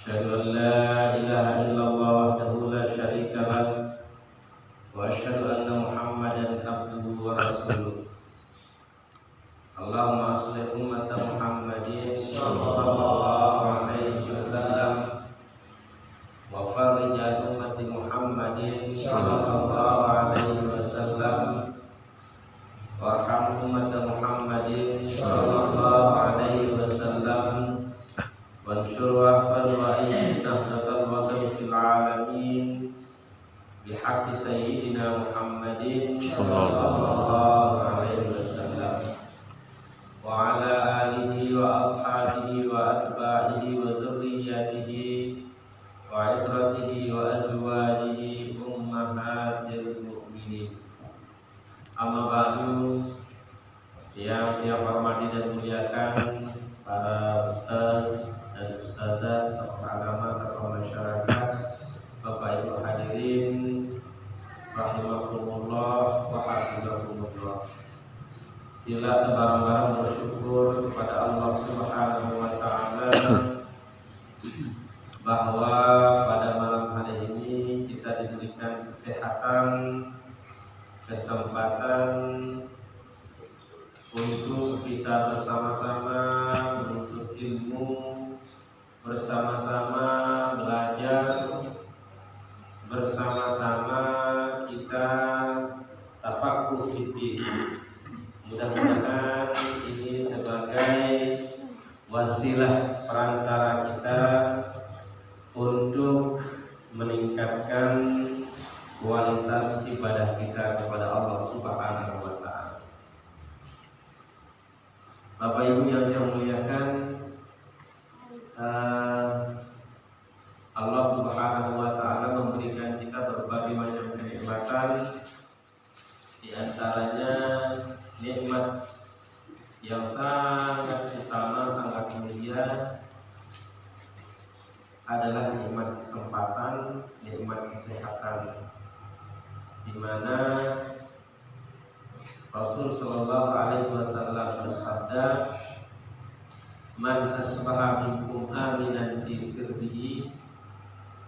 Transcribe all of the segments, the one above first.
Asyhadu an la ilaha illallah wahdahu la syarika lah wa asyhadu anna Muhammadan abduhu wa rasuluh. Allahumma shalli ummata Muhammadin sallallahu alaihi wasallam wa farij ummati Muhammadin sallallahu alaihi wasallam warham ummata Muhammadin sallallahu alaihi wasallam wansyur wahfad wa innahdatal waqi fil alamin bihaqqi sayyidina Muhammadin sallallahu alaihi wasallam wa ala alihi wa ashabihi wa atba'ihi wa zurriyyatihi wa itratihi wa azwajihi ummahatil mu'minin. Amma ba'du, yang hormati dan muliakan para ustaz dan ustazah, tokoh agama, tokoh masyarakat, Bapak Ibu hadirin rahimakumullah wa hafizakumullah. Sila bareng-bareng bersyukur kepada Allah Subhanahu wa taala bahwa pada malam hari ini kita diberikan kesehatan, kesempatan untuk kita bersama-sama menuntut ilmu, bersama-sama belajar, bersama-sama kita tafaqquh fiddin. Mudah-mudahan ini sebagai wasilah perantara kita untuk meningkatkan kualitas ibadah kita kepada Allah Subhanahu wa taala. Bapak Ibu yang saya muliakan, Allah Subhanahu wa taala memberikan kita berbagai macam kenikmatan, di antaranya nikmat yang sangat utama, sangat mulia adalah nikmat kesempatan, nikmat kesehatan, di mana Rasul sallallahu alaihi wasallam bersabda, "Man asbaha minkum aminan fi sirbihi,"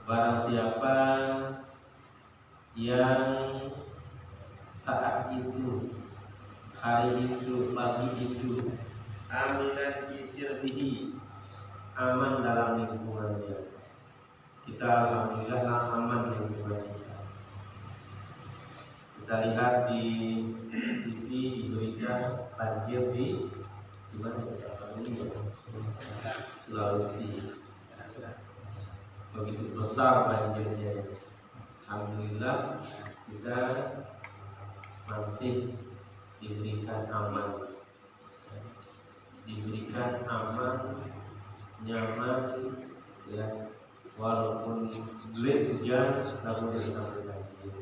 barang siapa yang saat itu, hari itu, pagi itu, aminan fi sirbihi, aman dalam lingkungannya. Kita alhamdulillah aman di lingkungan kita. Kita lihat di TV diberikan banjir di mana ini, Sulawesi. Begitu besar banjirnya. Alhamdulillah kita masih diberikan aman, nyaman, ya, walaupun gelap hujan, namun sampai banjir.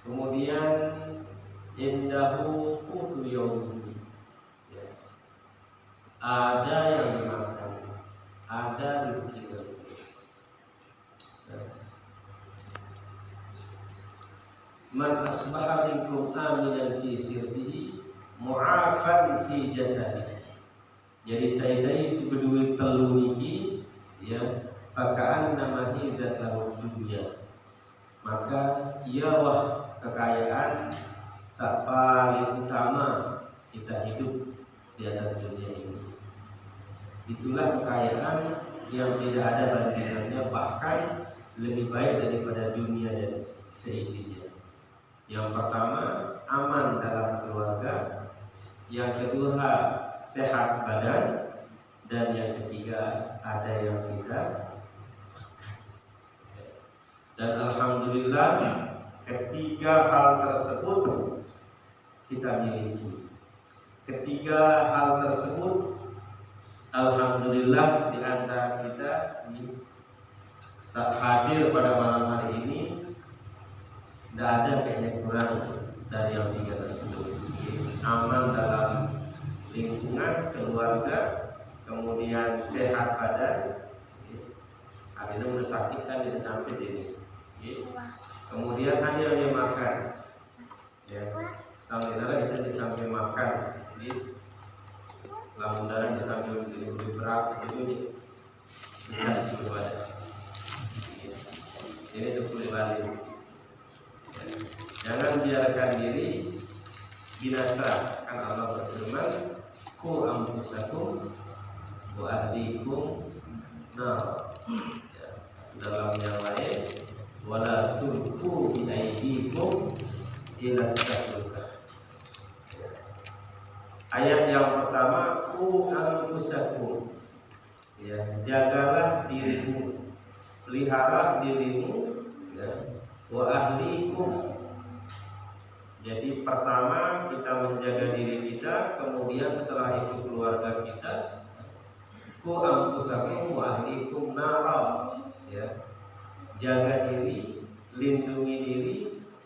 Kemudian indahu qutu yaumi, ya, ada yang dimakan, ada rezeki tersebut. Man asbaha minkum aminan fi sirbihi mu'afan fi jasadihi. Jadi saya sebedui telu niki, ya, fakaan nama hizat lahu dunya. Maka ialah kekayaan sak paling utama kita hidup di atas dunia ini. Itulah kekayaan yang tidak ada bandingannya, bahkan lebih baik daripada dunia dan seisinya. Yang pertama, aman dalam keluarga. Yang kedua, sehat badan. Dan yang ketiga, ada yang kita. Dan alhamdulillah, ketiga hal tersebut kita miliki. Ketiga hal tersebut alhamdulillah di antara kita ini saat hadir pada malam hari ini, tidak ada kayaknya kurang dari yang tiga tersebut. Aman dalam lingkungan, keluarga, kemudian sehat badan. Akhirnya udah sakit kan tidak sampai ini. Kemudian hanya yang makan, ya, sampai kita sampai makan. Lamunnya dia sambil beli beras itu bisa disuruh ada. Ini tuh balik. Jangan biarkan diri binasa. Kan Allah berfirman, ku anfusakum wa ahlikum nar. Dalam yang lain, wala tulqu bi aydikum ila tahlukah. Ayat yang pertama, ku anfusakum, ya, jagalah dirimu, pelihara dirimu, ya, wa ahlikum. Jadi pertama kita menjaga diri kita, kemudian setelah itu keluarga kita. Ku anfusakum wa ahlikum nara, ya, jaga diri, lindungi diri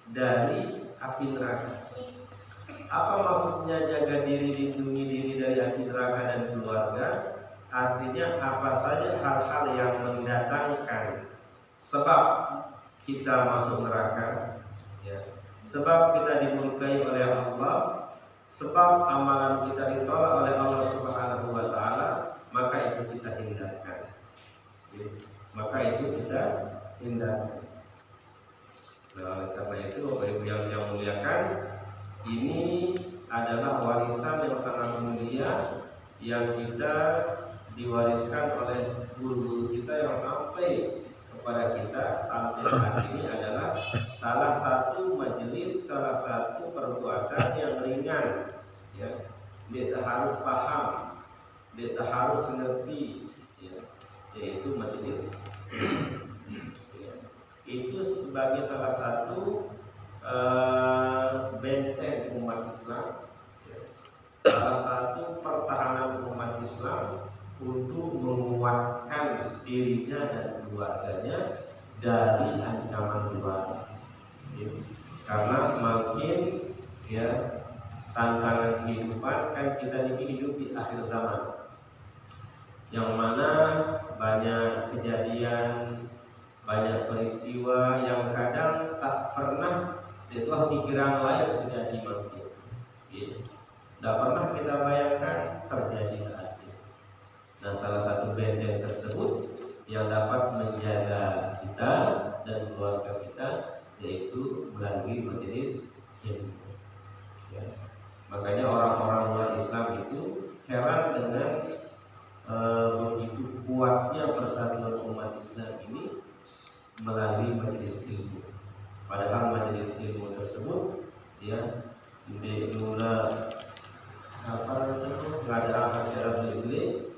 dari api neraka. Apa maksudnya jaga diri, lindungi diri dari api neraka dan keluarga? Artinya apa saja hal-hal yang mendatangkan sebab kita masuk neraka, ya, sebab kita dimurkai oleh Allah, sebab amalan kita ditolak oleh Allah Subhanahu wa taala, maka itu kita hindarkan. Ya, maka itu kita hindarkan. Nah, karena itu Bapak Ibu yang muliakan, ini adalah warisan yang sangat mulia yang kita diwariskan oleh guru kita yang sampai kepada kita sampai saat ini adalah salah satu majelis, salah satu perbuatan yang ringan, ya. Kita harus paham, kita harus ngerti, ya, yaitu majelis. Ya. Itu sebagai salah satu benteng umat Islam, ya. Salah satu pertahanan umat Islam untuk menguatkan dirinya dan keluarganya dari ancaman luar, ya. Karena makin, ya, tantangan kehidupan, kan kita ini hidup di akhir zaman, yang mana banyak kejadian, banyak peristiwa yang kadang tak pernah itu pikiran layak terjadi manusia, ya. Tak pernah kita bayangkan terjadi saat ini. Nah, salah satu benteng tersebut yang dapat menjaga kita dan keluarga kita yaitu melalui majelis ilmu, ya. Makanya orang-orang luar Islam itu heran dengan begitu kuatnya persatuan umat Islam ini melalui majelis ilmu. Padahal majelis ilmu tersebut, ya, dimulai pengadaan acara beli-beli,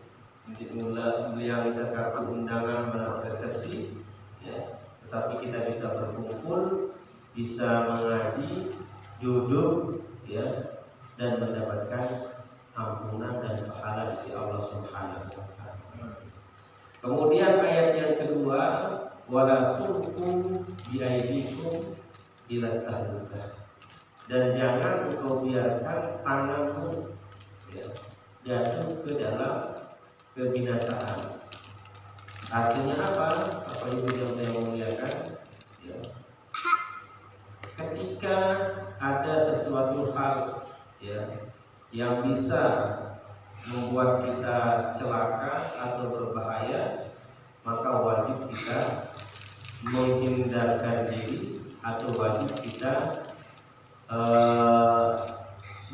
dimulai beliau kartu undangan resepsi, ya. Tetapi kita bisa berkumpul, bisa mengaji, duduk, ya, dan mendapatkan ampunan dan pahala di sisi Allah Subhanahu wa taala. Kemudian ayat yang kedua, wala tulqu bi aydikum ila tahlukah. Dan jangan engkau biarkan tanganmu, ya, jatuh ke dalam kebinasaan. Artinya apa? Apa Ibu yang memuliakan, ya. Ketika ada sesuatu hal, ya, yang bisa membuat kita celaka atau berbahaya, maka wajib kita menghindarkan diri atau wajib kita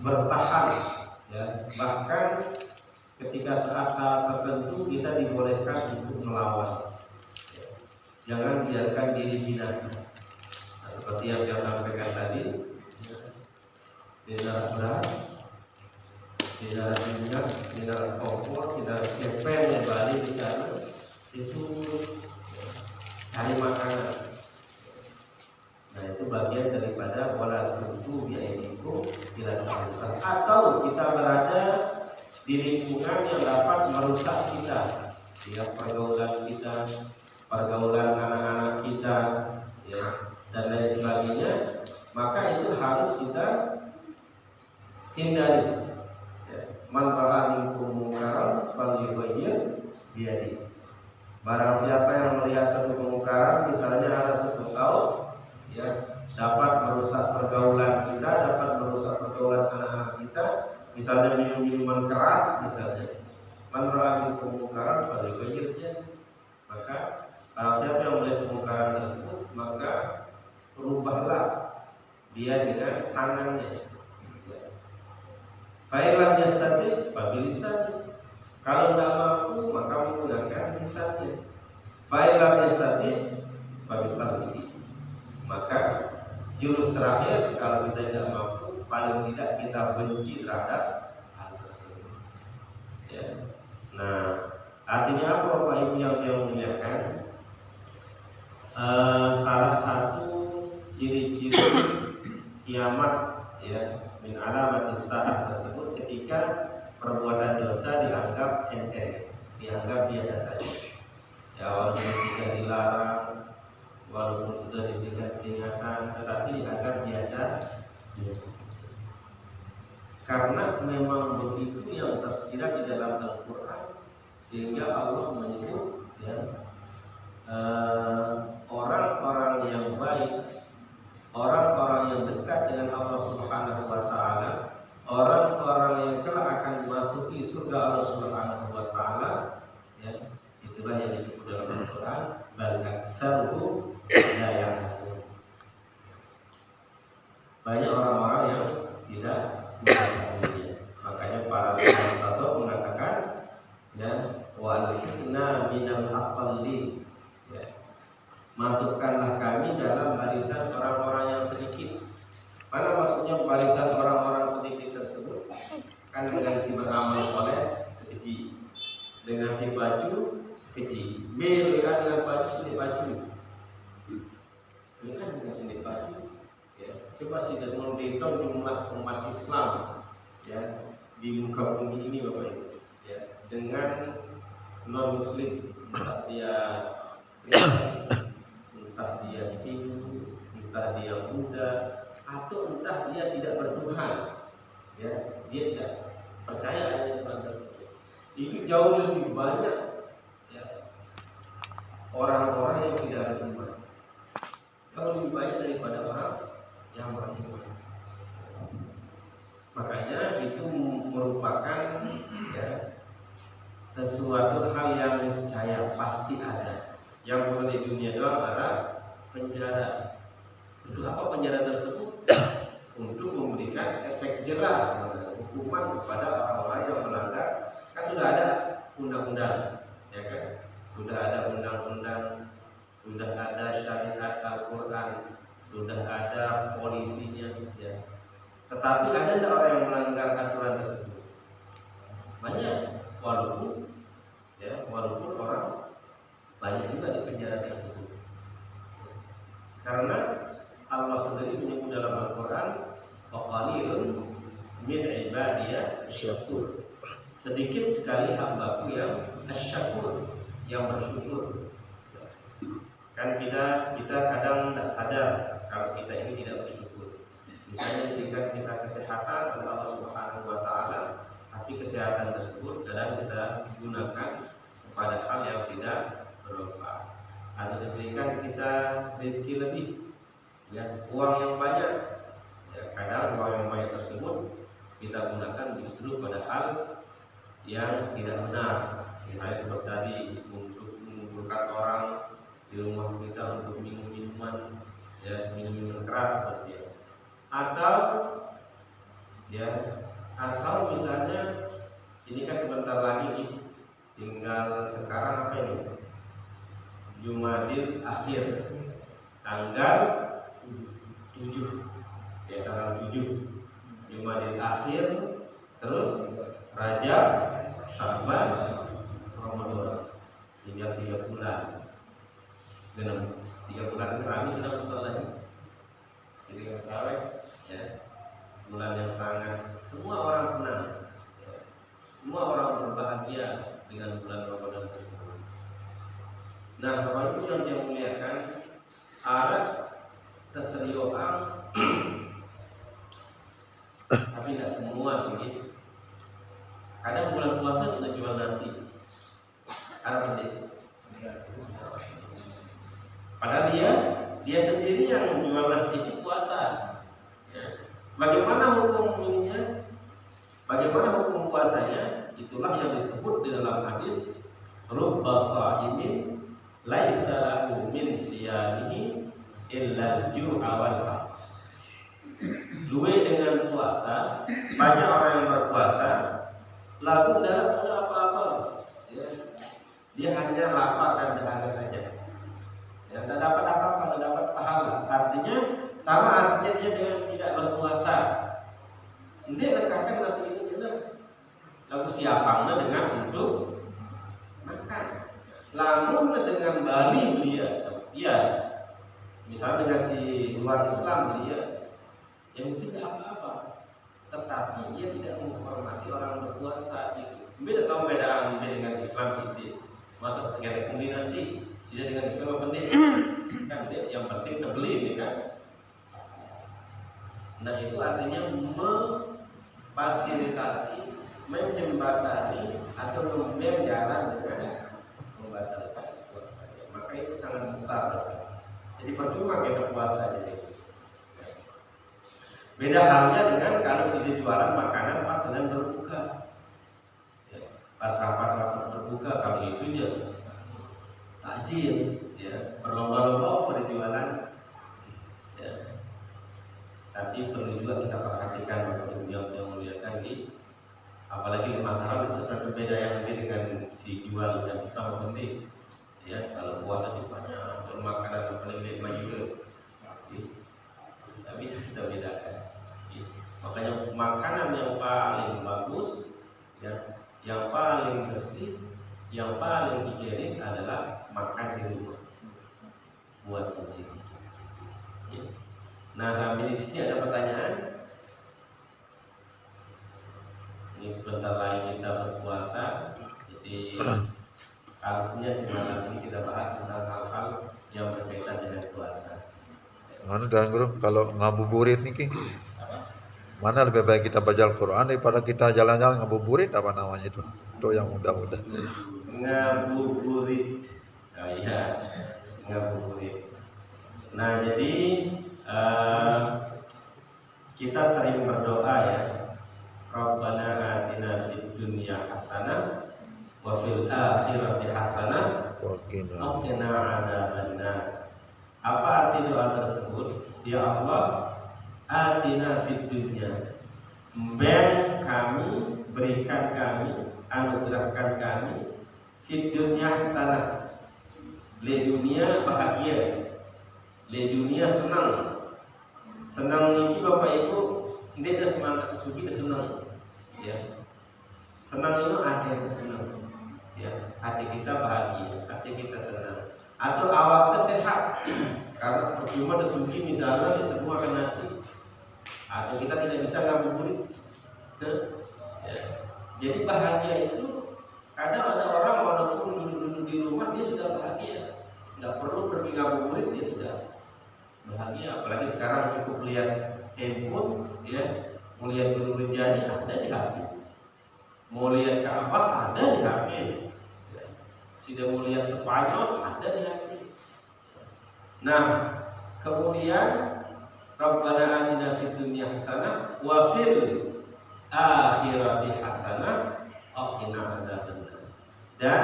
bertahan, ya. Bahkan ketika saat-saat tertentu kita dibolehkan untuk melawan, ya. Jangan biarkan diri binasa. Nah, seperti yang saya sampaikan tadi, ya. Tidak beras, tidak minyak, tidak kompor, tidak kepen yang balik di sana, disuruh, ya, cari makanan. Nah, itu bagian daripada wala tulqu bi aydikum ila tahlukah. Atau kita berada di lingkungan yang dapat merusak kita, ya, pergaulan kita, pergaulan anak-anak kita, ya, dan lain sebagainya, maka itu harus kita hindari. Man ra'a minkum munkaran falyughayyir biyadihi. Barang siapa yang melihat satu kemungkaran, misalnya ada satu kaum, ya, dapat merusak pergaulan kita, dapat merusak pergaulan anak-anak kita, misalnya minum minuman keras, misalnya, tersebut, maka rubahlah dia dengan tangannya. Fa'ilam yastati fabilisani. Kalau tidak mampu maka menggunakan lisannya. Fa'ilam yastati fabiqalbihi. Maka jurus terakhir, kalau kita tidak mampu, paling tidak kita benci terhadap hal tersebut. Ya. Nah, artinya apa Bapak Ibu yang dimuliakan? Salah satu ciri-ciri kiamat, ya, min alamatis saat tersebut ketika perbuatan dosa dianggap enteng, dianggap biasa saja. Ya, walaupun sudah dilarang, walaupun sudah diberikan peringatan, tetapi dianggap biasa saja. Karena memang begitu yang tersirat di dalam Al-Quran, sehingga Allah menyebut, ya, orang-orang yang baik, orang-orang yang dekat dengan Allah Subhanahu wa Ta'ala, orang-orang yang kelak akan memasuki surga Allah Subhanahu wa Ta'ala, ya, itulah yang disebut dalam Al-Quran, bal aktsaruhum la ya'lamun. Banyak orang-orang yang tidak mengetahuinya. Makanya para ulama tasawuf mengatakan, ya, walhikna minal aqallin, ya, masukkanlah kami dalam barisan orang-orang yang sedikit. Mana maksudnya barisan orang-orang sedikit tersebut? Kan dengan si beramal soleh sekecil, dengan si baju sekecil. Lihat dengan baju sedikit baju. Ini kan dengan sedikit baju. Ya, coba sih mau dihitung jumlah umat Islam, ya, di muka bumi ini Bapak Ibu, ya, dengan non Muslim, entah dia Hindu, entah dia Buddha, atau entah dia tidak bertuhan, ya, dia tidak percaya adanya Tuhan tersebut. Ini jauh lebih banyak, ya, orang-orang yang tidak beriman, jauh lebih banyak daripada orang yang beriman. Makanya itu merupakan, ya, sesuatu hal yang niscaya pasti ada. Yang perlu di dunia itu adalah penjara. Itu apa penjara tersebut? Untuk memberikan efek jerah sebenarnya, hukuman kepada orang-orang yang melanggar. Kan sudah ada undang-undang, ya kan? Sudah ada undang-undang, sudah ada syariat Al-Quran, sudah ada polisinya, ya. Tetapi ada tidak orang yang melanggar aturan tersebut? Banyak, walaupun orang banyak juga di penjara tersebut. Karena Allah sendiri menyebut dalam Al-Quran, waqalilun min ibadiyah syakur. Sedikit sekali hambaku yang asyakur, yang bersyukur. Kan kita kadang tidak sadar kalau kita ini tidak bersyukur. Misalnya ketika kita kesehatan oleh Allah Subhanahu wa Ta'ala, tapi kesehatan tersebut kadang kita gunakan kepada hal yang tidak bermanfaat. Atau diberikan kita rezeki lebih, ya, uang yang banyak, ya, kadang uang yang banyak tersebut kita gunakan justru pada hal yang tidak benar. Misalnya seperti tadi, untuk mengumpulkan orang di rumah kita untuk minum minuman, ya, minum keras seperti itu. Atau misalnya ini kan sebentar lagi, tinggal sekarang apa ini? Jumadil Akhir, tanggal 7, ya, tanggal 7 Jumadil Akhir, terus Rajab, Sya'ban, Ramadan, tinggal 3 bulan. Dengan 3 bulan kami sudah masuk lagi. Jadi kawin, ya, bulan yang sangat semua orang senang, ya, semua orang berbahagia dengan bulan Ramadan tersebut. Nah, Bapak Ibu yang dimuliakan, ada keseriokan, tapi tidak semua sih. Kadang bulan puasa juga jual nasi. Ada penting. Padahal dia sendiri yang menjual nasi itu puasa. Ya. Bagaimana hukum ininya? Bagaimana hukum puasanya? Itulah yang disebut di dalam hadis, rubba sha'imin laisa lahu min siyamihi illa al-ju'a wal 'atas. Luwe dengan puasa, banyak orang yang berpuasa lalu tidak ada apa-apa, ya. Dia hanya lapar dan dahaga saja, ya, tidak dapat apa-apa, tidak dapat pahala. Artinya sama artinya dia dengan tidak berpuasa. Dia katakan nasi itu benar. Lalu siapanya dengan untuk makan. Lalu dengan Bali dia, misalnya dengan si luar Islam dia, yang mungkin tidak apa-apa, tetapi dia tidak menghormati orang berpuasa itu. Beda tahu beda dengan Islam sih, masa dengan kombinasi tidak dengan Islam penting kan dia yang penting terbeli ini kan. Nah itu artinya memfasilitasi, menjembatani atau memberi jalan dengan membatalkan puasa. Maka itu sangat besar dosa. Jadi percuma kita puasa jadi. Beda halnya dengan kalau sudah jualan makanan pas sedang berbuka, ya, pas rapat berbuka, kalau itu ya takjil, ya, berlomba-lomba berjualan, ya. Tapi perlu juga kita perhatikan bahwa yang muliakan di, apalagi di Mataram itu sangat berbeda yang ini dengan si jual yang bisa membeli, ya. Kalau puasa itu banyak untuk makanan paling lima juga, tidak bisa kita bedakan. Makanya makanan yang paling bagus, ya, yang paling bersih, yang paling higienis adalah makan di rumah, buat sendiri. Ya. Nah, sampai di sini ada pertanyaan. Ini sebentar lagi kita berpuasa, jadi harusnya semalam ini kita bahas tentang hal-hal yang berkaitan dengan puasa. Mana dah guru, kalau ngabuburit nih, mana lebih baik kita baca Al-Quran daripada kita jalan-jalan ngabuburit, apa namanya itu? Itu yang mudah-mudah. Ngabuburit, oh iya, ngabuburit. Nah jadi kita sering berdoa ya, Rabbana atina fid dunya hasanah wa fil akhirati hasanah wa qina adzabannar. Apa arti doa tersebut? Ya Allah, atina fid dunya, berikan kami, anugerahkan kami fid dunya hasanah, di dunia bahagia, di dunia senang. Senang ini Bapak Ibu, dia ada semangat suci senang, ya. Senang itu ada yang senang, ya. Hati kita bahagia, hati kita tenang, atau awalnya sehat. Karena percuma ada suci misalnya kita makan nasi, atau kita tidak bisa ngabuburit, ya. Jadi bahagia itu kadang ada orang walaupun duduk di rumah dia sudah bahagia, nggak perlu pergi ngabuburit dia sudah bahagia. Apalagi sekarang cukup lihat handphone, ya, mau lihat Gunung Rinjani ada di HP, mau lihat Ka'bah ada di HP, ya. Sudah mau lihat Spanyol ada di HP. Nah kemudian Rabbana atina fid dunya hasanah wa fil akhirati hasanah wa qina adzabannar. Dan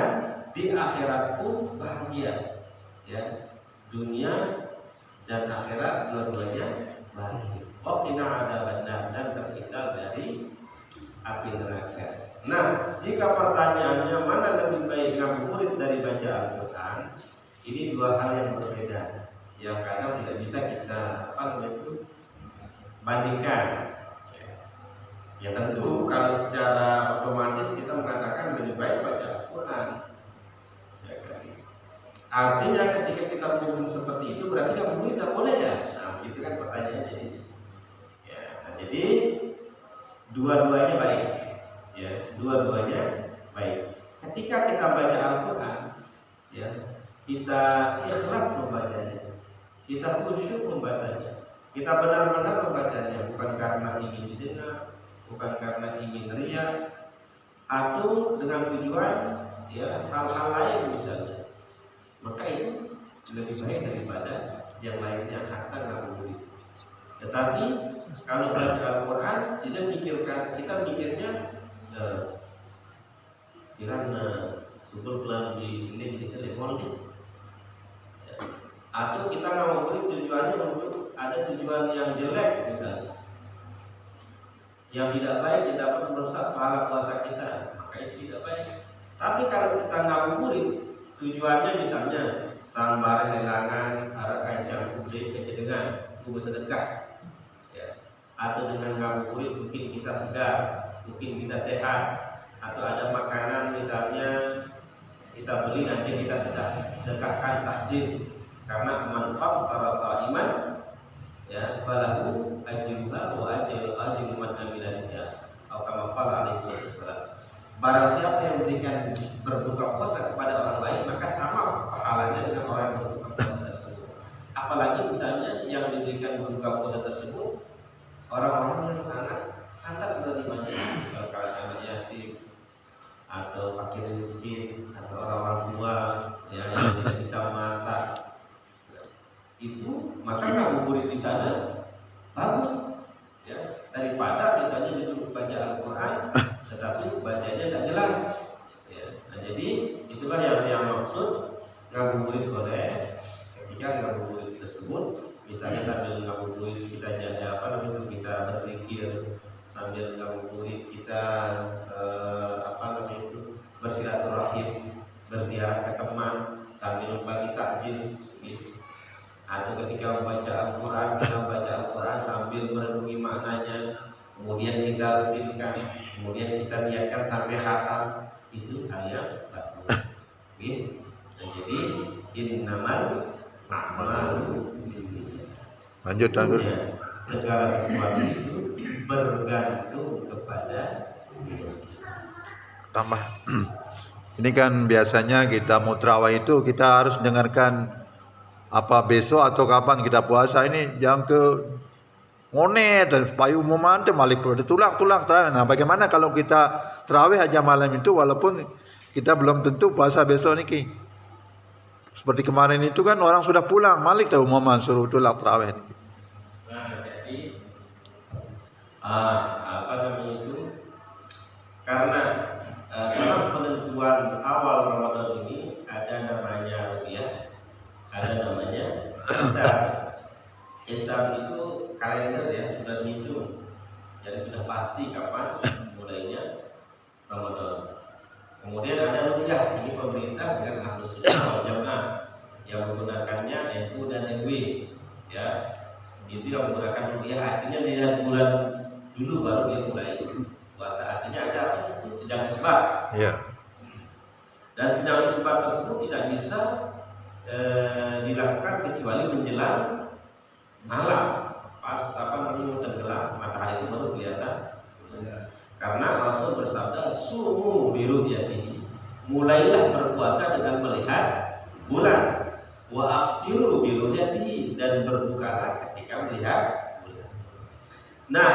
di akhirat pun bahagia, ya. Dunia dan akhirat dua-duanya bahagia. Wa qina adzabannar, dan terhindar dari api neraka. Nah, jika pertanyaannya mana lebih baik ngabuburit dari baca Al-Quran, ini dua hal yang berbeda, yang kadang tidak bisa kita bandingkan. Ya tentu kalau secara otomatis kita mengatakan lebih baik baca Al-Quran, ya kan? Artinya ketika kita ngomong seperti itu berarti ngabuburit tidak boleh ya? Nah itu kan pertanyaannya. Ya, nah, jadi dua-duanya baik, ya, dua-duanya baik. Ketika kita baca Al-Quran, ya, kita ikhlas membacanya, kita khusyuk membacanya, kita benar-benar membacanya, bukan karena ingin didengar, bukan karena ingin riya, atau dengan tujuan, ya, hal-hal lain misalnya, maka itu lebih baik daripada yang lainnya hatta ngabuburit. Tetapi kalau baca Al-Quran, kita mikirnya kirana subur kelam di sini jadi selek maulid, Atau kita ngabuburit tujuannya untuk ada tujuan yang jelek misalnya, yang tidak baik, yang dapat merusak pahala puasa kita, maka itu tidak baik. Tapi kalau kita ngabuburit tujuannya misalnya sambar kelangan arah kancang kude kejedengan kubu sedekah ya. Atau dengan ngabuburit mungkin kita segar, mungkin kita sehat, atau ada makanan misalnya kita beli nanti kita sedekahkan takjil karena manfaat para saiman ya, falahu ajruha wa ajru man amila biha atau kama qala alaihi wasallam. Barang siapa yang memberikan berbuka puasa kepada orang lain maka sama pahalanya dengan orang yang berbuka puasa tersebut. Apalagi misalnya yang diberikan berbuka puasa tersebut orang-orang yang sangat pantas menerimanya, misalnya anak yatim atau fakir miskin atau orang-orang tua yang tidak bisa masak, itu maka ngabuburit di sana bagus ya, daripada misalnya duduk baca Al-Quran tetapi bacanya tidak jelas ya. Nah, jadi itulah yang maksud ngabuburit oleh ketika ngabuburit tersebut, misalnya sambil ngabuburit kita jaga kita berzikir, sambil ngabuburit kita bersilaturahim, berziarah ke teman, sambil bagi takjil gitu. Atau ketika membaca Al-Quran, kita membaca Al-Quran sambil merenungi maknanya, kemudian kita rutinkan, kemudian kita niatkan sampai khatam, itu hal yang bagus gitu. Nah, jadi innamal a'malu Lanjut. segala sesuatu itu bergantung kepada tambah. Ini kan biasanya kita mau terawih itu kita harus dengarkan apa besok atau kapan kita puasa, ini jangan ke ngone dan supaya umuman itu malik tulang terawih. Nah, bagaimana kalau kita terawih aja malam itu walaupun kita belum tentu puasa besok niki. Seperti kemarin itu kan orang sudah pulang malik dah umuman suruh tulang terawih niki. Nah, jadi apa namanya itu, karena dalam penentuan awal Ramadan ini ada namanya ru'yah, ada namanya hisab. Hisab itu kalender ya, sudah dihitung, jadi sudah pasti kapan mulainya Ramadan. Kemudian ada ru'yah, ini pemerintah dengan Ahlus Sunnah wal Jamaah yang menggunakannya NU dan NW ya. Itu yang menggunakan ru'yah, artinya dari bulan dulu baru dia mulai puasa, artinya ada sidang isbat. Iya. Dan sidang isbat tersebut tidak bisa dilakukan kecuali menjelang malam, pas tenggelam matahari itu baru kelihatan. Karena Rasul bersabda, sumu biru'yatihi, mulailah berpuasa dengan melihat bulan, wa aftiru biru'yatihi, dan berbukalah ketika melihat bulan. Nah,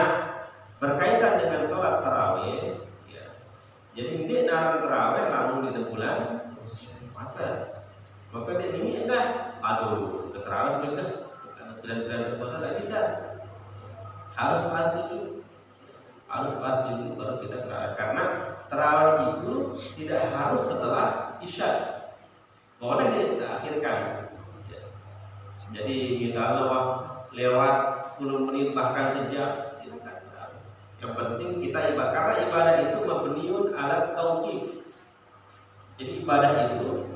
berkaitan dengan sholat tarawih ya, jadi ini dalam tarawih lalu di bulan puasa, maka dia ini enggak, aduh ke tarawih mereka dan puasa tidak bisa, harus pasti dulu baru kita tarawih. Karena tarawih itu tidak harus setelah isya, boleh kita akhirkan ya. Jadi misalnya lewat 10 menit bahkan sejam, yang penting kita ibadah, karena ibadah itu mabniun ala tauqif. Jadi ibadah itu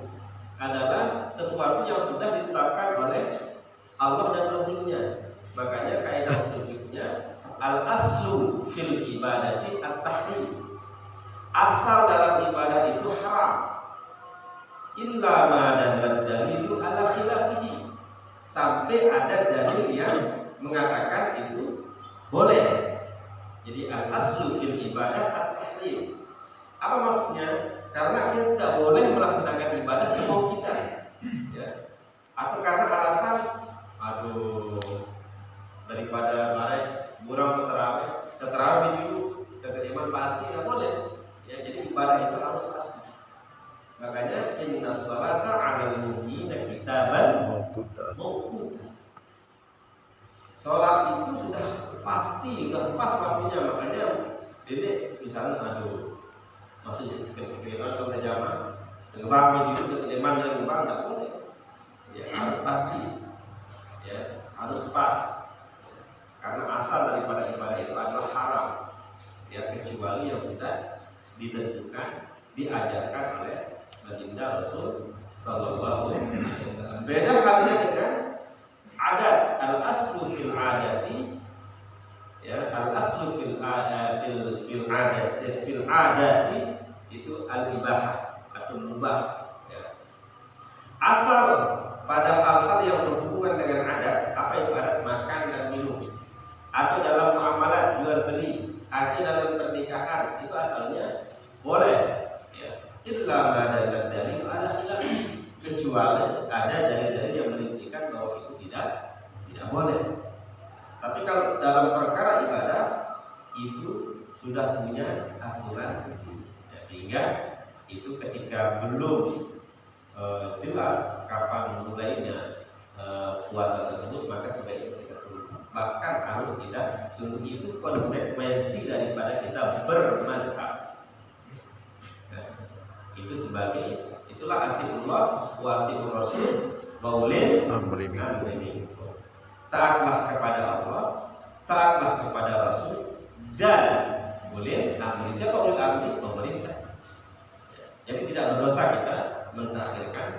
adalah sesuatu yang sudah ditetapkan oleh Allah dan Rasulnya. Makanya kaidah usul fikihnya al aslu fil ibadati at-tahrim. Asal dalam ibadah itu haram. Illa ma dalal dalilu ala khilafihi. Sampai ada dalil yang mengatakan itu boleh. Jadi al-aslu fil ibadah at-tahrim. Apa maksudnya? Karena kita tidak boleh melaksanakan ibadah semau kita ya. Atau karena alasan aduh daripada baik kurang terawih dulu kekeliman pasti tidak boleh ya. Jadi ibadah itu harus pasti. Makanya innas salata 'alal mu'minina kitaban mawquta. Salat itu sudah pasti, sudah pas waktunya. Makanya ini misalnya aduh masih sekalian kalau jamaah ngebang itu kekeliman dan ngebang tidak boleh ya harus pasti, ya harus pas, karena asal daripada ibadah itu adalah haram, ya kecuali yang sudah ditentukan, diajarkan oleh baginda Rasul Sallallahu Alaihi Wasallam. Beda halnya dengan adat, al aslu fil adati, ya al aslu fil adati itu al ibahah atau mubah, ya. Asal pada hal-hal yang berhubungan dengan adat, apa itu adat? Makan dan minum, atau dalam muamalah jual beli, atau dalam pernikahan, itu asalnya boleh, ya. Illa ma dalil dalil ala khilaf, kecuali ada dalil-dalil yang menunjukkan bahwa itu tidak boleh. Tapi kalau dalam perkara ibadah itu sudah punya aturan sendiri, ya, sehingga itu ketika belum jelas kapan mulainya puasa tersebut, maka sebaiknya kita tunggu. Bahkan harus kita tunggu, itu konsekuensi daripada kita bermazhab. Nah, itu sebagai itulah atiullah wa atiur rasul wa ulil amri minkum. Taatlah kepada Allah, taatlah kepada Rasul, dan ulil amri. Siapa ulil amri? Pemerintah. Jadi tidak berdosa kita mentakhirkan.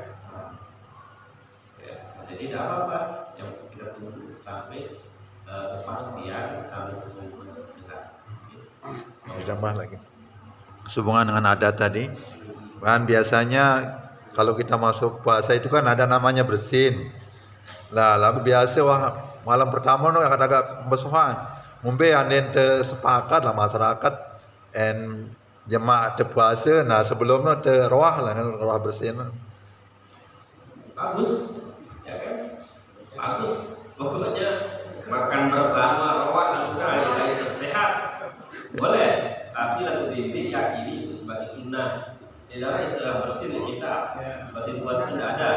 Ya, jadi tidak apa-apa yang kita tunggu sampai kepastian, sampai ketentuan jelas. Ditambah lagi sehubungan dengan adat tadi, kan biasanya kalau kita masuk puasa itu kan ada namanya bersin. Lah lalu biasa wah malam pertama no agak besohan mumbe anden te sepakat lah masyarakat en jemaah te puasa, nah sebelumnya te roah lah roah bersin. Bagus, ya kan? Bagus. Pokoknya makan bersama roah lakukan yang sehat boleh, tapi lalu diyakini itu sebagai sunnah. Di dalam istilah bersin kita bersin puasa tidak ada.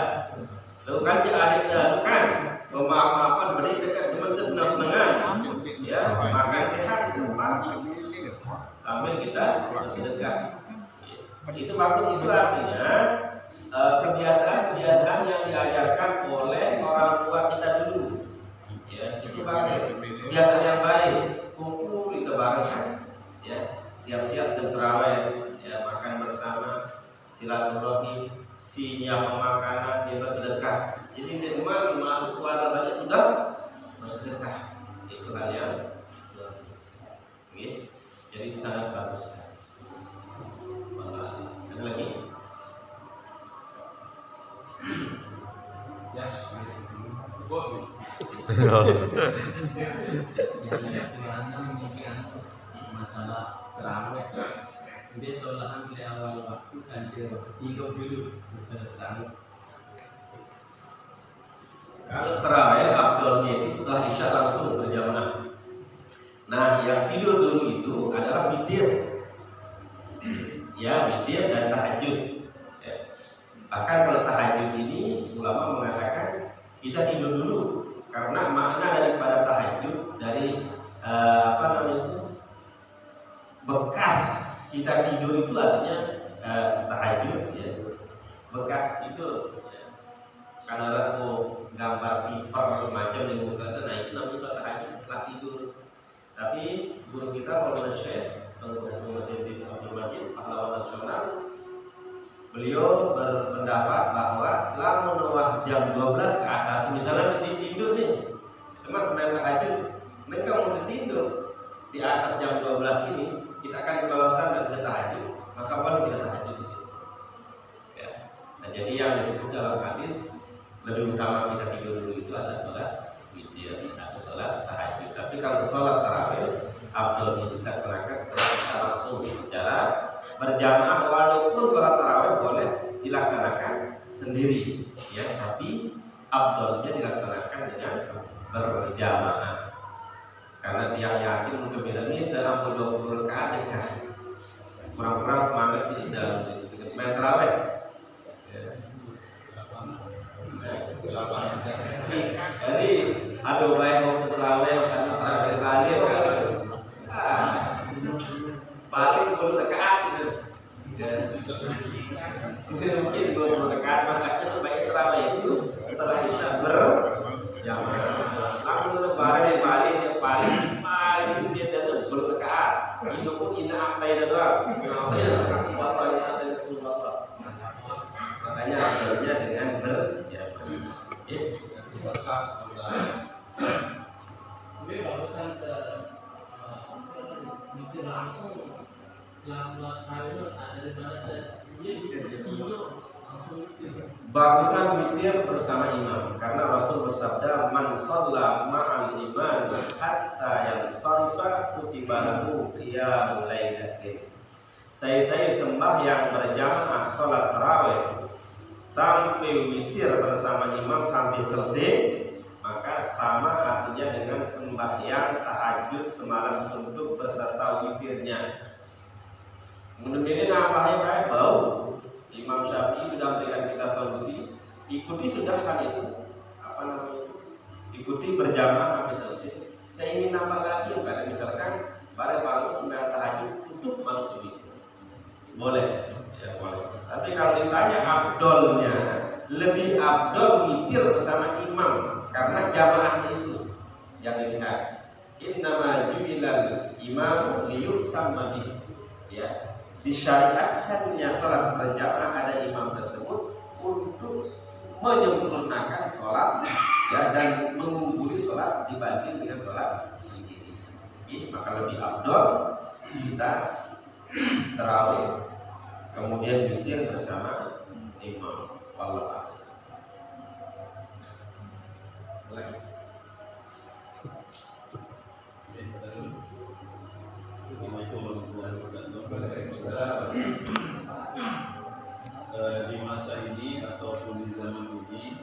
Lalu kan dia ada kan maaf-maafan beri dekat cuma kita senang-senangan, ya makan sehat itu bagus sambil kita bersedekah, itu bagus. Itu artinya kebiasaan yang diajarkan oleh orang tua kita dulu, ya itu bagus, kebiasaan yang baik. Kumpul kita bareng, ya siap-siap terawih, ya makan bersama, silaturahmi, sinyal makanan, dia bersedekah. Jadi di rumah masuk puasa saja sudah bersedekah. Itu hal yang luar biasa. Jadi sangat bagus. Ada lagi? Ya. Masalah terawih. Dia sholat di awal waktu dan dia tidur dulu terawih. Kalau terawih abdulnya itu setelah isya langsung berjamaah. Nah, yang tidur dulu itu adalah witir, ya witir dan tahajud. Ya. Bahkan kalau tahajud ini ulama mengatakan kita tidur dulu, karena makna daripada tahajud dari bekas kita tidur itu artinya tahajud, ya. Bekas itu ya. Karena mau gambar piper macam yang bukan, nah itu namanya sholat tahajud setelah tidur. Tapi guru kita Maulana Syekh Abdul Majid pahlawan nasional, beliau berpendapat bahwa lamun jam 12 ke atas, misalnya tidur nih teman sedang tahajud, mereka mau tidur di atas jam 12 ini, kita akan kelolosan dan bisa tahajud, maka boleh kita tahajud di sini. Ya. Nah, jadi yang disebut dalam hadis lebih utama kita tidur dulu itu adalah sholat witir atau sholat tahajud. Tapi kalau sholat tarawih, afdalnya kita kerahkan setelah kita langsung secara berjamaah, walaupun sholat tarawih boleh dilaksanakan sendiri, ya, tapi afdalnya dilaksanakan dengan berjamaah. Karena tiang yakin mungkin misalnya selama 20 rakaat dekat, kurang-kurang semangat ini dalam main tarawih. Jadi aduh baik waktu terawih karena tarawih salir kan, paling 20 rakaat sih. Mungkin 20 rakaat, makanya sebaiknya terawih itu setelah isya berjamaah. Lalu lebaran yang paling dia itu belum rakaat. Ini pun ina amtai doang. Makanya hasilnya dengan berjamaah. Tapi barusan mikir langsung yang buat hari itu daripada dia tidur langsung mikir. Bagusan witir bersama imam karena Rasul bersabda man shalla ma'al imam hatta yansarifa kutiba lahu qiyamul lailatin. Saya sembahyang berjamaah salat tarawih sampai witir bersama imam sampai selesai, maka sama artinya dengan sembahyang tahajud semalam suntuk beserta witirnya. Kemudian nampaknya kayak bau. Imam Syafi'i sudah memberikan kita solusi, ikuti sudah kan itu, apa namanya itu, ikuti berjamaah sampai selesai. Saya ingin nambah lagi, karena misalkan pada bangun sembahyang tahajud tutup manusia itu, boleh, ya boleh. Tapi kalau ditanya abdolnya, lebih abdol witir bersama imam karena jamaahnya itu yang dilihat. Innama ju'ilal imamu liyutamma bihi, ya. Disyariatkannya salat berjamaah ada imam tersebut untuk menyempurnakan salat, ya, dan mengungguli salat dibanding dengan salat sendiri. Maka lebih afdal kita tarawih kemudian witir bersama imam. Wallahu a'lam. Di masa ini ataupun di zaman ini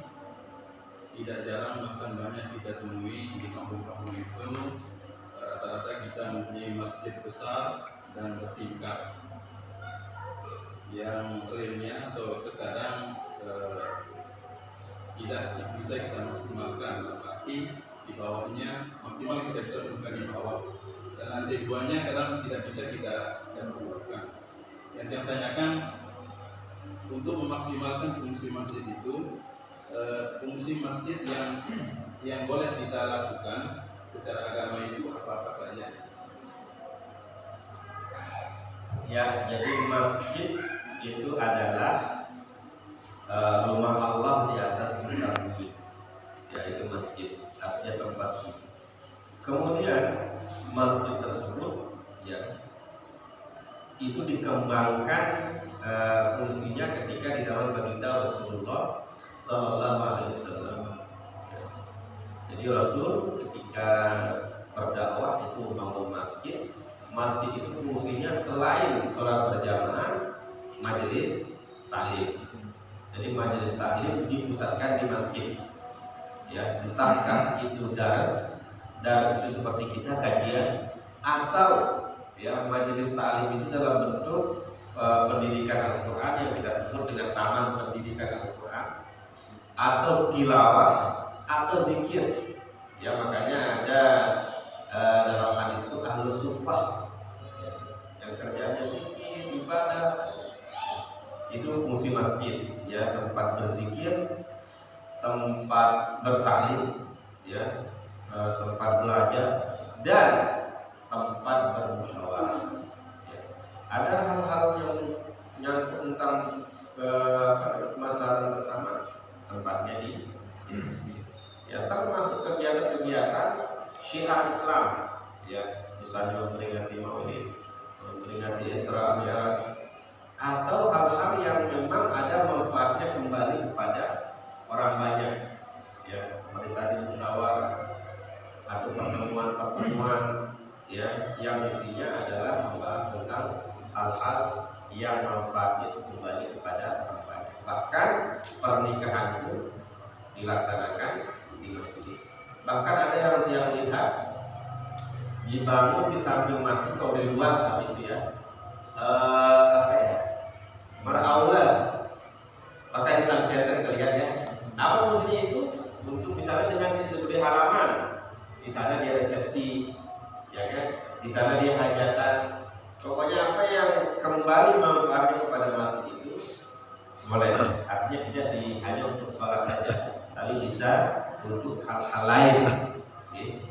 tidak jarang bahkan banyak kita temui di kampung-kampung itu rata-rata kita mempunyai masjid besar dan bertingkat yang realnya atau terkadang tidak bisa kita maksimalkan, tapi di bawahnya maksimal kita bisa buka di bawah dan lantai duanya kadang tidak bisa kita lakukan. Yang saya tanyakan untuk memaksimalkan fungsi masjid itu, fungsi masjid yang boleh kita lakukan secara agama itu apa-apa saja? Ya, jadi masjid itu adalah rumah Allah di atas muka bumi, yaitu masjid, artinya tempat suci. Kemudian masjid tersebut, ya, itu dikembangkan fungsinya ketika di zaman baginda Rasulullah Sallallahu Alaihi Wasallam. Jadi Rasul ketika berdakwah itu membangun masjid. Masjid itu fungsinya selain sholat berjamaah, majelis taklim. Jadi majelis taklim dipusatkan di masjid. Ya, entahkah itu dars itu seperti kita kajian, atau ya majelis taklim itu dalam bentuk pendidikan Al-Quran yang kita sebut dengan taman pendidikan Al-Quran, atau tilawah, atau zikir. Ya, makanya ada dalam hadis itu ahlus suffah, yang kerjanya zikir, ibadah. Itu fungsi masjid, ya, tempat berzikir, tempat bertaklim, ya, tempat belajar, dan tempat bermusyawarah. Ya. Ada hal-hal yang nyangkut tentang masalah bersama, tempatnya di masjid. Ya, termasuk kegiatan-kegiatan syiar Islam, ya, misalnya memperingati Maulid, memperingati Isra Mi'raj, atau hal-hal yang memang ada manfaatnya kembali kepada orang banyak, ya, seperti tadi musyawarah atau pertemuan-pertemuan, ya, yang isinya adalah membahas tentang hal-hal yang manfaatnya itu kembali kepada orang banyak. Bahkan pernikahan itu dilaksanakan di masjid. Bahkan ada yang lihat dibangun di samping masjid, kalau di luar saat itu, ya, beraula, bahkan di samping saya terlihat, ya, apa fungsinya itu? Untuk misalnya dengan situ di halaman, di sana dia resepsi, ya kan? Di sana dia hajatan. Pokoknya apa yang kembali manfaatnya kepada masjid itu boleh. Artinya tidak hanya untuk sholat saja, tapi bisa untuk hal-hal lain. Oke.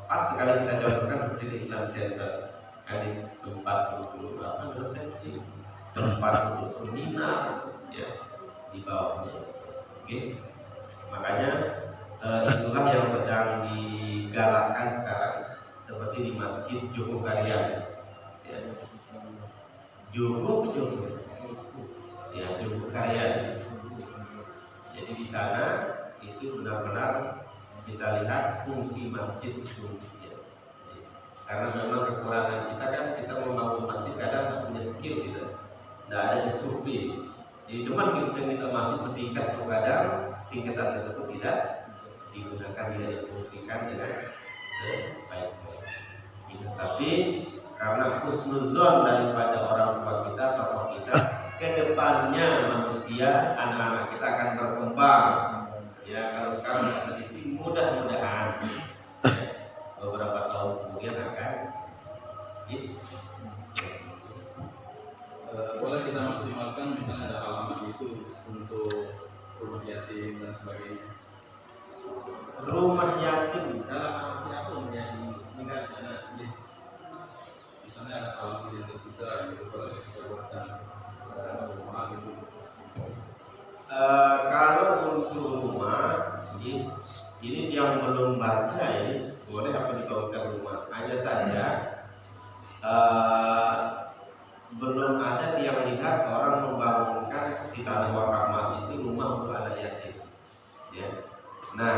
Pas sekali kita contohkan seperti di Islam Center, ada tempat untuk resepsi, tempat untuk seminar, ya di bawahnya. Oke. Makanya itulah yang sedang digalakkan sekarang, seperti di Masjid Joko Karyan, ya. Joko, ya Joko Karyan. Jadi di sana itu benar-benar kita lihat fungsi masjid sesungguhnya. Karena memang kekurangan kita kan, kita membangun masjid kadang tidak punya skill kita, tidak ada SOP. Jadi cuma kita masih bertingkat, kadang tingkatan tersebut tidak digunakan, tidak difungsikan dengan sebaik-baiknya. Tapi karena husnuzon daripada orang tua kita, tokoh kita, kedepannya manusia, anak-anak kita akan berkembang. Ya kalau sekarang tidak terisi, mudah-mudahan ya, beberapa tahun kemudian akan gitu. Boleh kita maksimalkan misalnya ada halaman itu untuk rumah yatim dan sebagainya. Rumah yatim dalam arti apa menjadi tinggal sana? Misalnya ada halaman yang tersisa gitu, boleh kita buatkan rumah itu. Kalau untuk rumah, ini yang belum baca ini boleh apa dibawakan rumah. Hanya saja belum ada yang lihat orang membangunkan di tanah wakaf masjid itu rumah untuk anak yatim. Ya. Nah,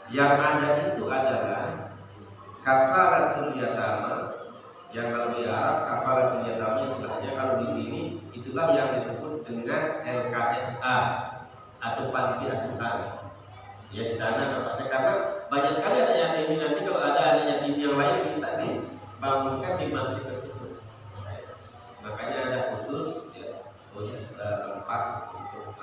yang ada itu adalah kafaratul yatama. Yang kalau di Arab kafaratul yatama istilahnya, kalau di sini itulah yang disebut dengan LKSA atau panti asuhan. Ya di sana tempatnya, karena banyak sekali anak yatim ini, nanti kalau ada anak yatim yang lain minta dibangunkan di masjid tersebut. Makanya ada khusus tempat untuk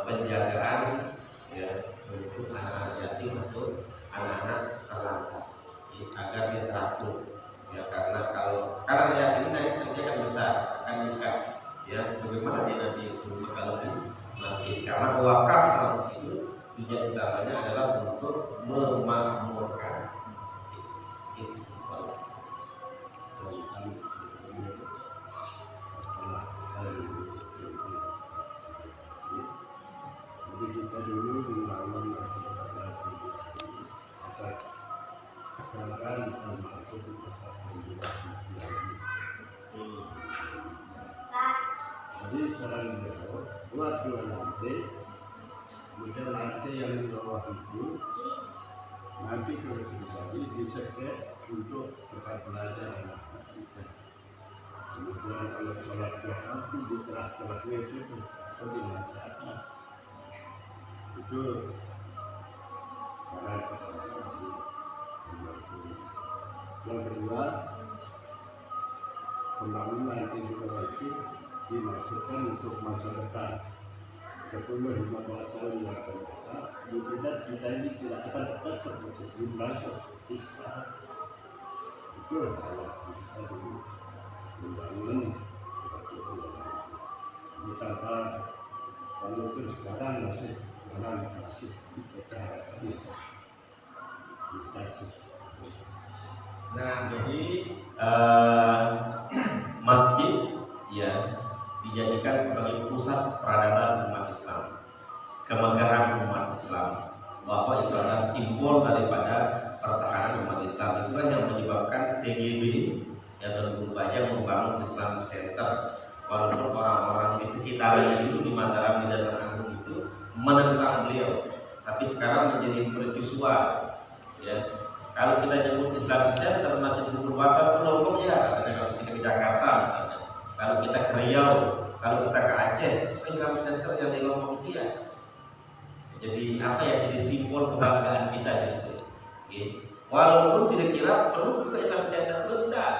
penjagaan ya untuk anak yatim atau anak-anak terlantar, agar dia teratur. Ya karena yatim nanti akan besar, akan nikah. Ya bagaimana dia nanti rumah kalau di masjid, karena wakaf masjid itu tujuan utamanya adalah untuk memakmurkan masjid. Itu. Jadi kita dulu membangun atas saran termasuk jadi saran beliau buat dua lantai, kemudian lantai yang di bawah itu nanti kalau selesai disekat untuk tempat belajar anak-anak kita. Kemudian kalau sholat duha itu di tengah-tengahnya itu atau di lantai atas. Itu saran yang kedua, pembangunan lantai di bawah itu dimaksudkan untuk masa depan 10-15 tahun yang akan datang. Tidak kita ini tidak akan dapat seperti jumlah seperti sekarang. Itu adalah kita dulu membangun betapa kalau itu sekarang masih dalam masih kita Nah, jadi masjid ya dijadikan sebagai pusat peradaban umat Islam, kemegahan umat Islam, bahwa itu adalah simbol daripada pertahanan umat Islam. Itulah yang menyebabkan TGB yang berupaya membangun Islam Center, walaupun orang-orang di sekitarnya dulu di Mataram, di Dasar Agung itu menentang beliau, tapi sekarang menjadi mercusuar. Ya, kalau kita nyebut Islam Center termasuk merupakan kelompok ya, katanya kalau kita di Jakarta misalnya, kalau kita ke Riau, kalau kita ke Aceh, Islam Center yang di Lombok itu ya. Jadi apa ya, jadi simbol kebanggaan kita justru. Okay. Walaupun sudah kira penuh juga Islam Center itu enggak,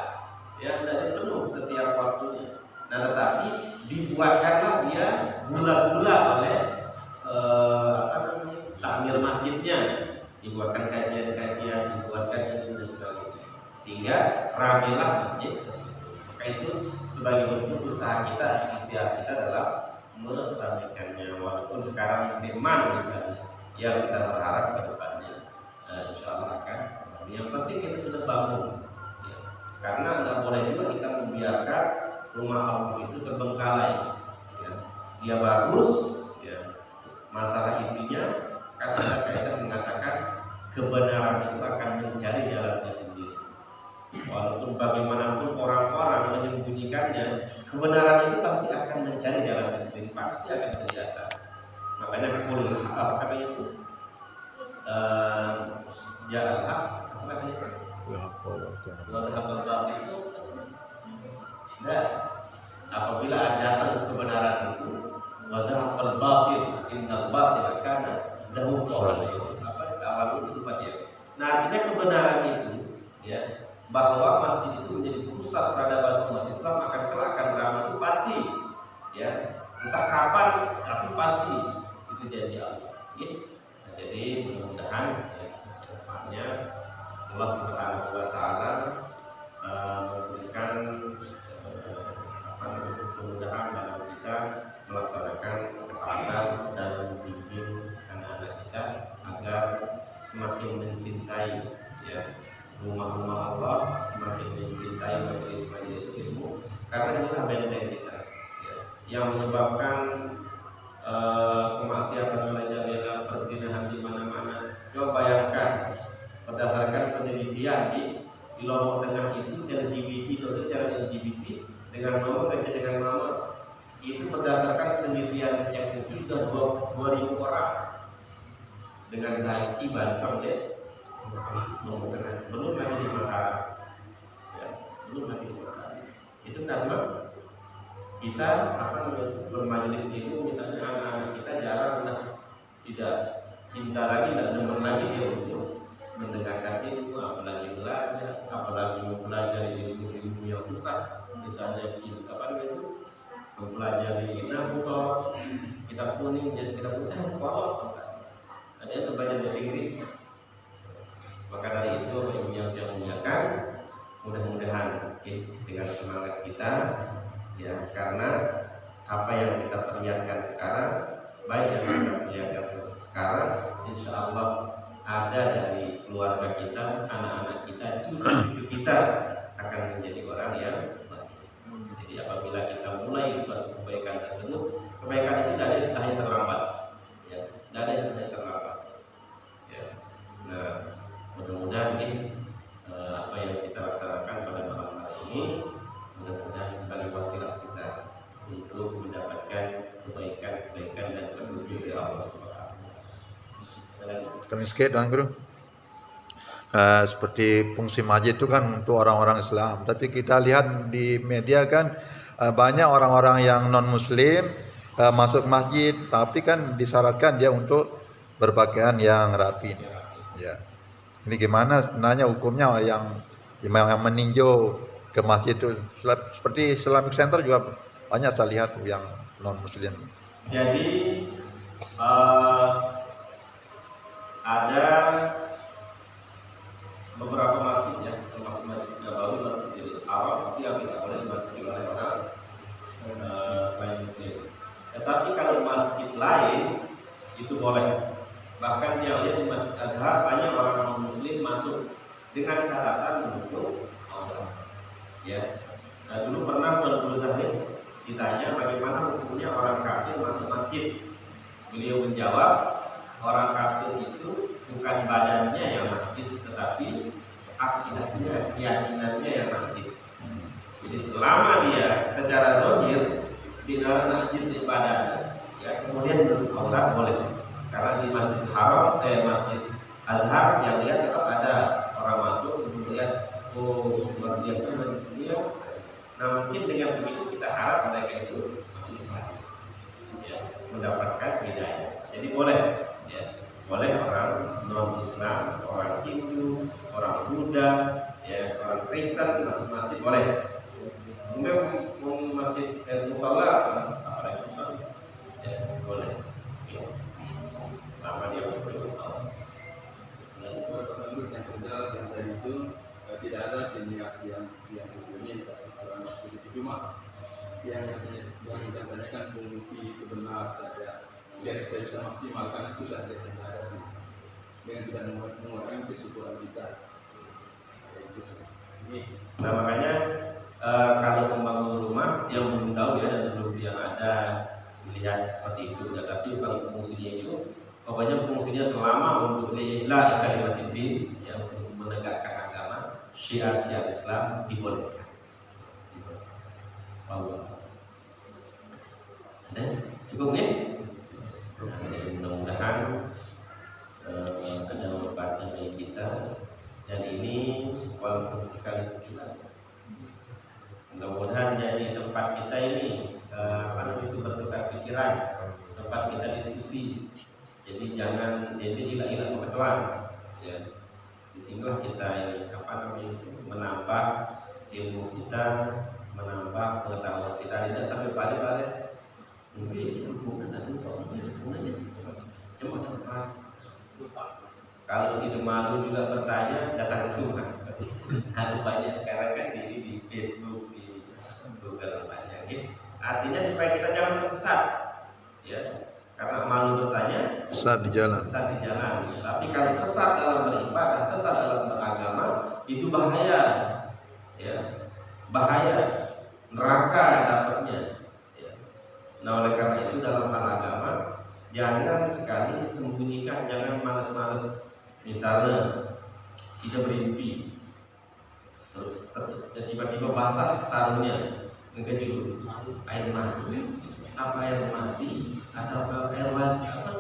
ya tidak penuh setiap waktunya. Nah tetapi dibuatkanlah dia gula-gula oleh takmir masjidnya, dibuatkan kajian-kajian, dibuatkan ini dan sebagainya, sehingga ramailah masjid tersebut. Maka itu sebagai bentuk usaha kita, ikhtiar kita dalam meramaikannya, walaupun sekarang demand misalnya yang kita berharap ke depannya insya Allah akan. Yang penting kita sudah bangun ya. Karena nggak boleh juga kita membiarkan rumah Allah itu terbengkalai ya. Dia bagus ya, masalah isinya kata kaidah mengatakan kebenaran itu akan mencari jalannya sendiri. Walaupun bagaimanapun orang-orang menyembunyikannya, kebenaran itu pasti akan mencari jalannya sendiri, pasti akan kelihatan. Makanya kulil haq kata itu jalan hak apa itu? Wazahab batil itu dan apabila datang kebenaran itu wazahab batil innal batila kana zahuqa apa awal itu ya. Nah artinya kebenaran itu ya, bahwa masjid itu menjadi pusat peradaban umat Islam akan ramai itu pasti ya, entah kapan tapi pasti itu janji Allah ya. Nah, jadi mudah-mudahan ya, depannya Allah Subhanahu wa taala memberikan kemudahan dalam kita melaksanakan ketaatan dan membimbing anak-anak kita agar semakin mencintai ya rumah-rumah Allah, semakin mencintai majelis-majelis ilmu, karena inilah benteng kita ya, yang menyebabkan kemaksiatan merajalela, perzinahan di mana-mana. Coba bayangkan berdasarkan penelitian di Lombok Tengah itu LGBT atau sosial LGBT dengan nomor kecil dengan nomor itu berdasarkan penelitian yang itu sudah 2.000 orang dengan haji Banten ya. Belum lagi di Mataram ya, belum lagi di Mataram. Itu karena kita bermajelis ilmu, misalnya anak-anak kita jarang tidak cinta lagi, tidak demen lagi dia untuk mendengarkan ilmu, apalagi belajar, apalagi mempelajari ilmu-ilmu yang susah, misalnya kita mempelajari nahwu, kitab kuning, jas kitab kuning, ada yang belajar bahasa Inggris. Maka dari itu yang muliakan, mudah-mudahan dengan semangat kita ya, karena apa yang kita perlihatkan sekarang, baik yang kita perlihatkan sekarang, insya Allah ada dari keluarga kita, anak-anak kita, cucu-cucu kita akan menjadi orang yang baik. Jadi apabila kita mulai suatu kebaikan tersebut, kebaikan itu tidak ada istilahnya terlambat ya, tidak ada istilahnya terlambat ya. Nah mudah-mudahan apa yang kita laksanakan pada malam hari ini mudah-mudahan sebagai wasilah kita untuk mendapatkan kebaikan-kebaikan dan petunjuk dari Allah Subhanahu wa taala. Kami sedikit dan Bro. Seperti fungsi masjid itu kan untuk orang-orang Islam, tapi kita lihat di media kan banyak orang-orang yang non muslim masuk masjid, tapi kan disyaratkan dia untuk berpakaian yang rapi. Ya. Ini gimana sebenarnya hukumnya yang meninjau ke masjid itu, seperti Islamic Center juga banyak saya lihat yang non muslim. Jadi ada beberapa masjid ya, termasuk Masjid Nabawi, Masjidil Haram, tapi yang tidak boleh dimasuki oleh orang selain muslim. Tetapi kalau masjid lain itu boleh. Bahkan yang lihat di Masjid Azhar banyak orang non muslim masuk dengan catatan untuk Allah. Ya. Nah, dulu pernah Tuan Zahid ditanya bagaimana hukumnya orang kafir masuk masjid. Beliau menjawab, orang kafir itu bukan badannya yang najis, tetapi akidahnya, keyakinannya yang najis. Jadi selama dia secara zahir tidak najis di badannya, ya kemudian berulah boleh. Karena di Masjid Haram, Masjid Azhar yang lihat tetap ada orang masuk, kemudian luar biasa dia. Nah mungkin dengan begitu kita harap mereka itu masih Islam, ya, mendapatkan hidayah. Jadi boleh, ya, boleh orang non Islam, orang Hindu, orang Buddha, ya, orang Kristen masuk masjid boleh. Mungkin masjid musola, apalagi musola, ya, boleh. Sama dia berdoa. Yang kedua yang tadi itu tidak ada seniat yang sebelumnya kalau waktu itu cuma yang kita tanyakan fungsi sebenar saja, biar kita bisa maksimalkan itu saja sebenarnya sih, dengan tidak mengurangi kesyukuran kita. Nah makanya kalau membangun rumah yang belum tahu ya, dan belum yang ada melihat seperti itu. Tapi kalau fungsinya itu, pokoknya fungsinya selama untuk lillahi kalimatin din, yang untuk menegakkan agama, syiar-syiar Islam dibolehkan. Allah. Cukup ya? Mudah-mudahan ada manfaatnya bagi kita, dan ini walaupun sekali sebulan, mudah-mudahan jadi tempat kita ini itu bertukar pikiran, tempat kita diskusi. Jadi jangan jadi hilang pengetahuan. Ya, disinilah kita ini menambah ilmu kita, menambah pengetahuan kita, tidak sampai balik-balik. Kalau si Demalu juga bertanya, datang ke rumah. Ada banyak sekarang kan di Facebook, di Google banyak. Ya. Artinya supaya kita jangan tersesat, ya. Karena malu bertanya, sesat di jalan. Sesat di jalan. Tapi kalau sesat dalam beribadah, sesat dalam beragama, itu bahaya, ya. Bahaya, neraka dapatnya. Nah oleh karena itu dalam hal agama jangan sekali sembunyikan, jangan malas-malas. Misalnya kita bermimpi terus tiba-tiba basah sarungnya, ngejul air mati, apa air mati atau air mati apa?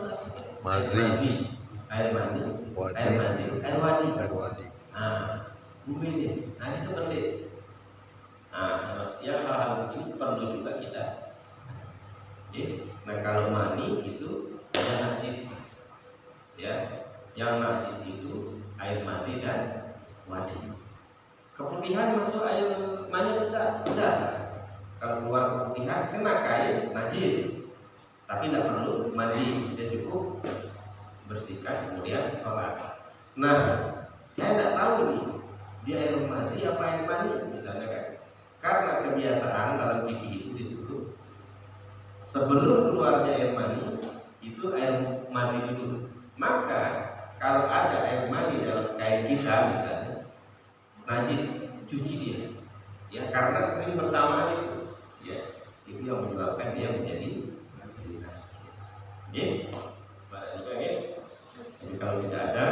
Mazi. Air mandi, Wadi. air mandi, air wadi. Air wadi. Bumi ini, nanti seperti. Yang hal-hal ini perlu juga kita. Nah kalau mani itu yang najis, ya, yang najis itu air mani dan wadi. Keputihan masuk air mani tidak. Kalau keluar keputihan kena kain najis, tapi tidak perlu mandi, dia cukup bersihkan kemudian sholat. Nah saya tidak tahu nih dia air mani apa air mani misalnya kan, karena kebiasaan dalam fikih itu disebut sebelum keluarnya air mani itu air mani dulu. Maka kalau ada air mani dalam kain kita misalnya najis, cuci dia, ya, karena sering bersamaan itu, ya, itu yang menyebabkan dia menjadi najis. Ya, jadi kalau tidak ada,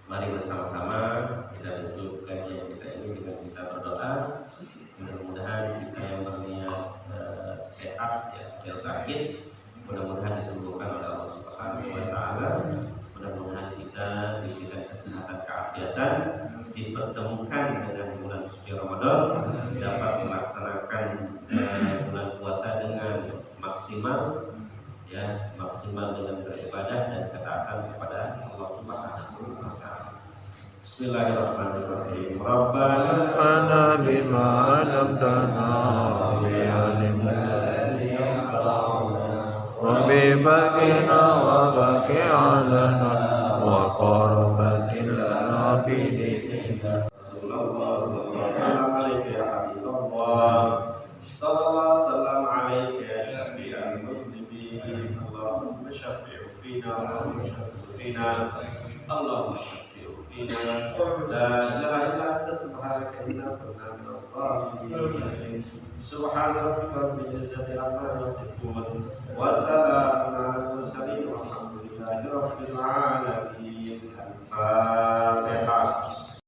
mari bersama-sama kita tutup kajian kita ini dengan kita berdoa. Mudah-mudahan kita yang berniat sehat, ya, yang sakit, mudah-mudahan disembuhkan oleh Allah Subhanahu wa Ta'ala. Mudah-mudahan kita diberikan kesehatan, keafiatan, dipertemukan dengan bulan suci Ramadan, dapat melaksanakan bulan puasa dengan maksimal, ya, maksimal dengan beribadah dan ketaatan kepada Allah Subhanahu wa Ta'ala. Bismillahirrahmanirrahim. Rabbana bima 'allamtana bi'ilmina Rabbi baghina wa baghi 'alana wa qarbatin lana fi dinina. Sallallahu alaihi ya Habibullah, sallallahu sallam alaika ya syafi'al muzlimin. Allahumma syafi'u fina, Allahumma syafi'u fina, Allahumma syafi'u fina. La ilaha illa anta subhanaka inna kunna minadh dhalimin. Subhana rabbika rabbil izzati amma yasifun wa salamun alal mursalin walhamdulillahi rabbil alamin. Al-Fatihah.